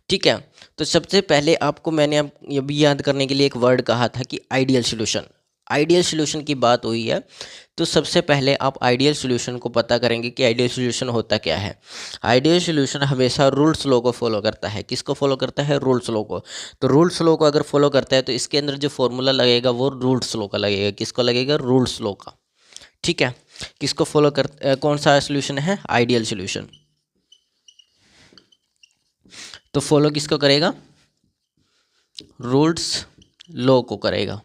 ठीक है। तो सबसे पहले आपको मैंने अब ये भी याद करने के लिए एक वर्ड कहा था कि आइडियल सॉल्यूशन। आइडियल सॉल्यूशन की बात हुई है, तो सबसे पहले आप आइडियल सॉल्यूशन को पता करेंगे कि आइडियल सॉल्यूशन होता क्या है। आइडियल सॉल्यूशन हमेशा रूल्स लॉ को फॉलो करता है। किसको फॉलो करता है? रूल्स लॉ को। तो रूल्स लॉ को अगर फॉलो करता है तो इसके अंदर जो फॉर्मूला लगेगा वो रूल्स लॉ का लगेगा। किसको लगेगा? रूल्स लॉ का। ठीक है। किसको फॉलो कर कौन सा सॉल्यूशन है? Ideal solution. तो फॉलो किसको करेगा? रूल्स लॉ को करेगा।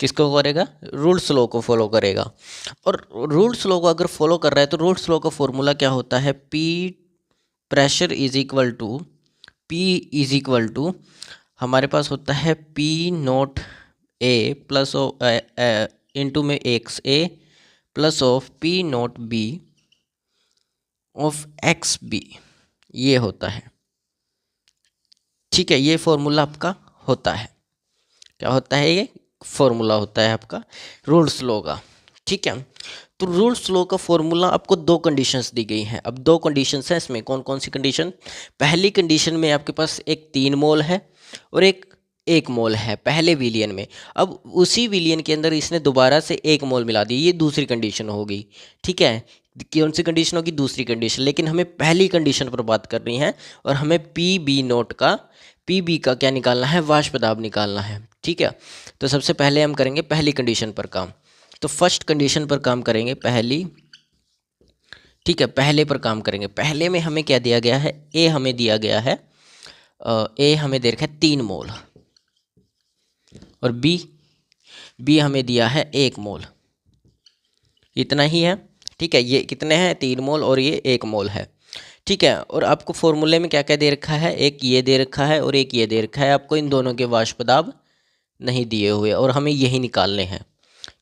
किसको करेगा? रूल्स लॉ को फॉलो करेगा। और रूल्स लॉ को अगर फॉलो कर रहा है तो रूल्स लॉ का फॉर्मूला क्या होता है? P pressure is equal to P is equal to हमारे पास होता है P note A plus into में X A plus of P naught B of X B. ये होता है। ठीक है, ये फॉर्मूला आपका होता है। क्या होता है? ये फॉर्मूला होता है आपका रूल्स लॉ का। ठीक है। तो रूल्स लॉ का फॉर्मूला आपको दो कंडीशंस दी गई हैं। अब दो कंडीशंस हैं, इसमें कौन कौन सी कंडीशन? पहली कंडीशन में आपके पास एक 3 मोल है और एक 1 मोल है पहले विलियन में। अब उसी विलियन के अंदर इसने दोबारा से 1 मोल मिला दिया, ये दूसरी कंडीशन होगी। ठीक है। कौन सी कंडीशन होगी? दूसरी कंडीशन। लेकिन हमें पहली कंडीशन पर बात करनी है और हमें पी बी नोट का पी बी का क्या निकालना है? वाष्प दाब निकालना है। ठीक है। तो सबसे पहले हम करेंगे पहली कंडीशन पर काम। तो फर्स्ट कंडीशन पर काम करेंगे, पहली। ठीक है, पहले पर काम करेंगे। पहले में हमें क्या दिया गया है? ए हमें दिया गया है, ए हमें दे रखा है 3 मोल और बी बी हमें दिया है 1 मोल। इतना ही है। ठीक है, ये कितने हैं? 3 मोल और ये 1 मोल है। ठीक है। और आपको फॉर्मूले में क्या क्या दे रखा है? एक ये दे रखा है और एक ये दे रखा है। आपको इन दोनों के वाष्प दाब नहीं दिए हुए और हमें यही निकालने हैं।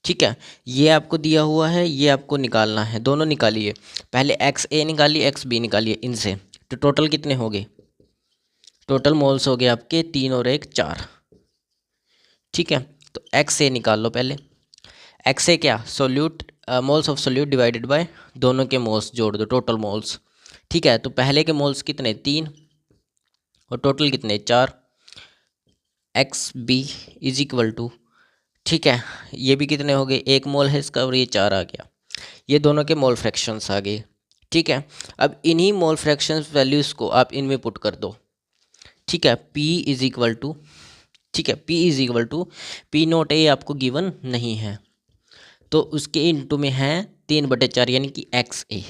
ठीक है। ये आपको दिया हुआ है, ये आपको निकालना है। दोनों निकालिए। पहले एक्स ए निकालिए, एक्स बी निकालिए इनसे। तो टोटल कितने हो गए? टोटल मोल्स हो गए आपके 3 और 1 4। ठीक है। तो एक्स ए निकाल लो पहले। एक्स ए क्या? Solute, moles of solute divided by दोनों के मोल्स जोड़ दो, टोटल मोल्स। ठीक है। तो पहले के मोल्स कितने? 3 और टोटल कितने? 4। X B is equal to, ठीक है, ये भी कितने हो गए? 1 मोल है इसका और ये 4 आ गया। ये दोनों के मोल फ्रैक्शंस आ गए। ठीक है। अब इन्हीं मोल फ्रैक्शंस वैल्यूज़ को आप इनमें पुट कर दो। ठीक है। P इज इक्वल टू, ठीक है, P is equal to P note A आपको गिवन नहीं है तो उसके इनटू में है 3/4 यानी कि एक्स ए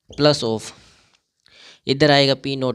प्लस ऑफ, इधर आएगा P नोट